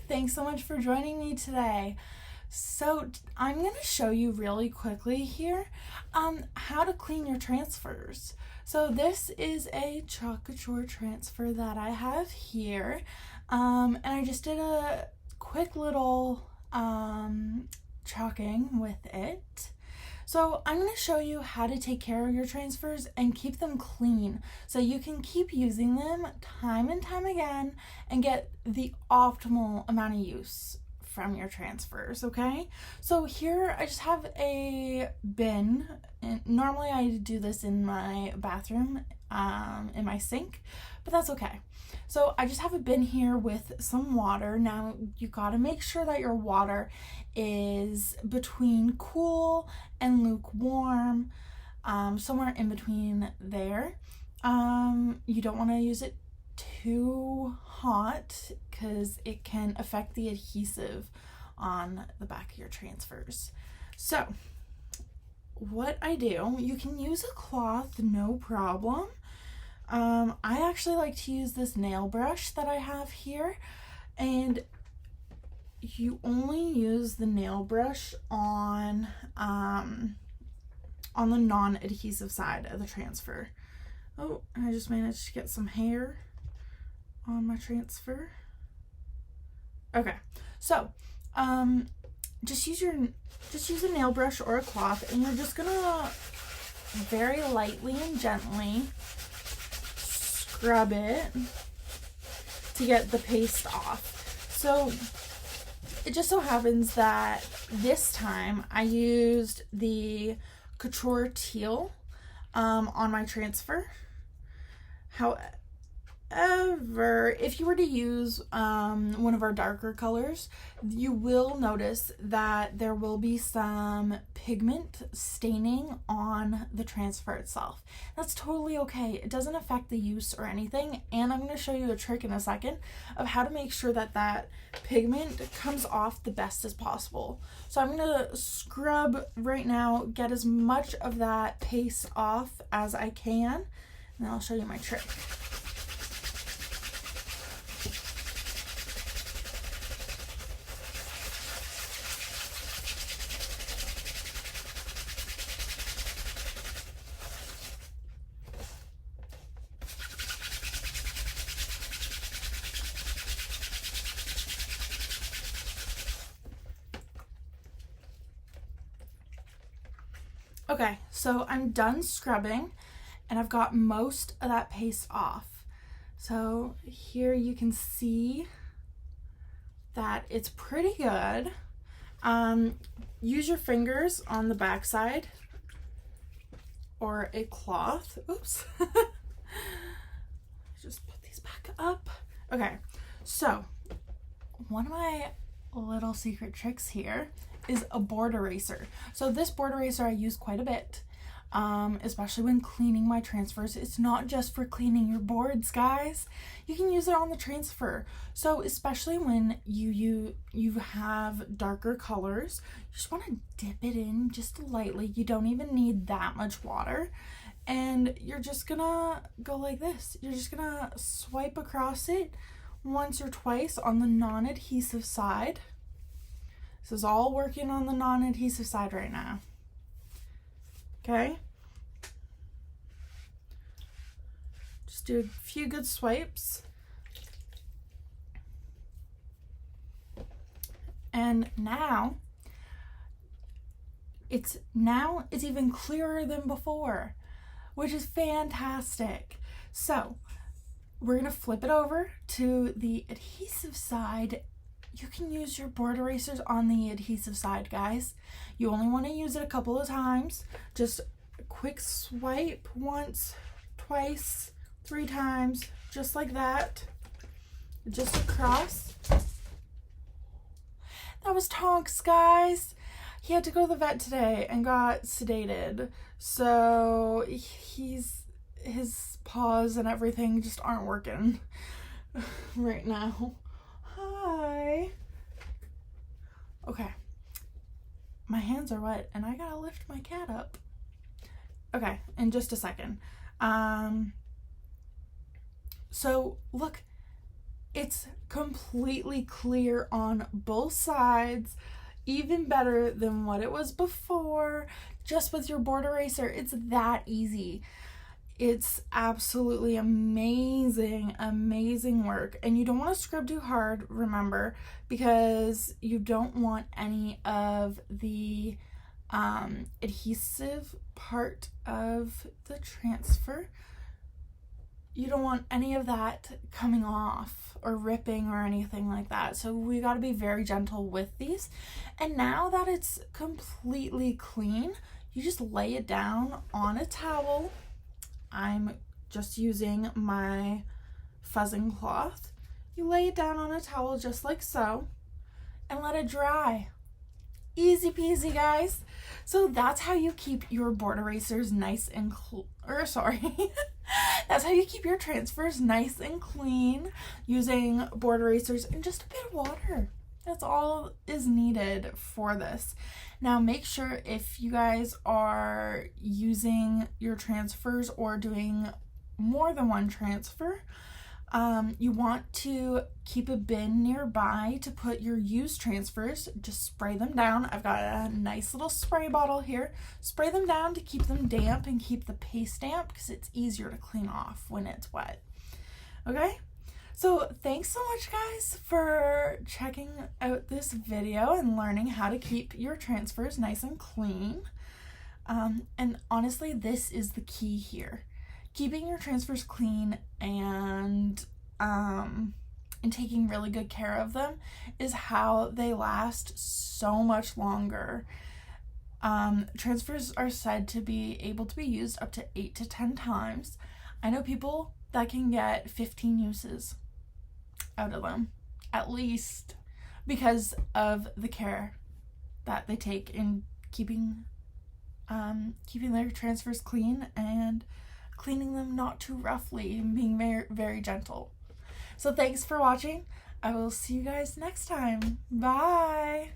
thanks so much for joining me today. So I'm going to show you really quickly here how to clean your transfers. So this is a Couture transfer that I have here, and I just did a quick little chalking with it. So I'm going to show you how to take care of your transfers and keep them clean so you can keep using them time and time again and get the optimal amount of use from your transfers, okay? So here I just have a bin, and normally I do this in my bathroom, in my sink, but that's okay. So I just have a bin here with some water. Now you gotta make sure that your water is between cool and lukewarm, somewhere in between there. You don't want to use it too hot because it can affect the adhesive on the back of your transfers. So what I do, you can use a cloth, no problem. I actually like to use this nail brush that I have here, and you only use the nail brush on the non-adhesive side of the transfer. Oh, I just managed to get some hair on my transfer. Okay, so just use a nail brush or a cloth, and you're just gonna very lightly and gently scrub it to get the paste off. So it just so happens that this time I used the Couture teal on my transfer. However, if you were to use one of our darker colors, you will notice that there will be some pigment staining on the transfer itself. That's totally okay. It doesn't affect the use or anything, and I'm going to show you a trick in a second of how to make sure that that pigment comes off the best as possible. So I'm going to scrub right now, get as much of that paste off as I can, and then I'll show you my trick. Okay, so I'm done scrubbing and I've got most of that paste off. So here you can see that it's pretty good. Use your fingers on the back side or a cloth. Oops. Just put these back up. Okay, so one of my little secret tricks here is a board eraser. So this board eraser I use quite a bit, especially when cleaning my transfers. It's not just for cleaning your boards, guys. You can use it on the transfer. So especially when you have darker colors, you just want to dip it in just lightly. You don't even need that much water. And you're just gonna go like this. You're just gonna swipe across it once or twice on the non-adhesive side. This is all working on the non-adhesive side right now. Okay? Just do a few good swipes. And now it's even clearer than before, which is fantastic. So we're gonna flip it over to the adhesive side. You can use your board erasers on the adhesive side, guys. You only want to use it a couple of times. Just a quick swipe once, twice, 3 times, just like that. Just across. That was Tonks, guys. He had to go to the vet today and got sedated. So his paws and everything just aren't working right now. Hi. Okay. My hands are wet and I gotta lift my cat up. Okay, in just a second. So look, It's completely clear on both sides, even better than what it was before, just with your board eraser. It's that easy. It's absolutely amazing, amazing work. And you don't want to scrub too hard, remember, because you don't want any of the adhesive part of the transfer. You don't want any of that coming off or ripping or anything like that. So we got to be very gentle with these. And now that it's completely clean, you just lay it down on a towel. I'm just using my fuzzing cloth. You lay it down on a towel just like so and let it dry. Easy peasy, guys. So that's how you keep your board erasers nice and that's how you keep your transfers nice and clean using board erasers and just a bit of water. That's all is needed for this. Now make sure if you guys are using your transfers or doing more than one transfer, you want to keep a bin nearby to put your used transfers. Just spray them down. I've got a nice little spray bottle here. Spray them down to keep them damp and keep the paste damp because it's easier to clean off when it's wet. Okay? So thanks so much, guys, for checking out this video and learning how to keep your transfers nice and clean. And honestly, this is the key here. Keeping your transfers clean and taking really good care of them is how they last so much longer. Transfers are said to be able to be used up to 8 to 10 times. I know people that can get 15 uses out of them, at least, because of the care that they take in keeping their transfers clean and cleaning them not too roughly and being very, very gentle. So thanks for watching. I will see you guys next time. Bye.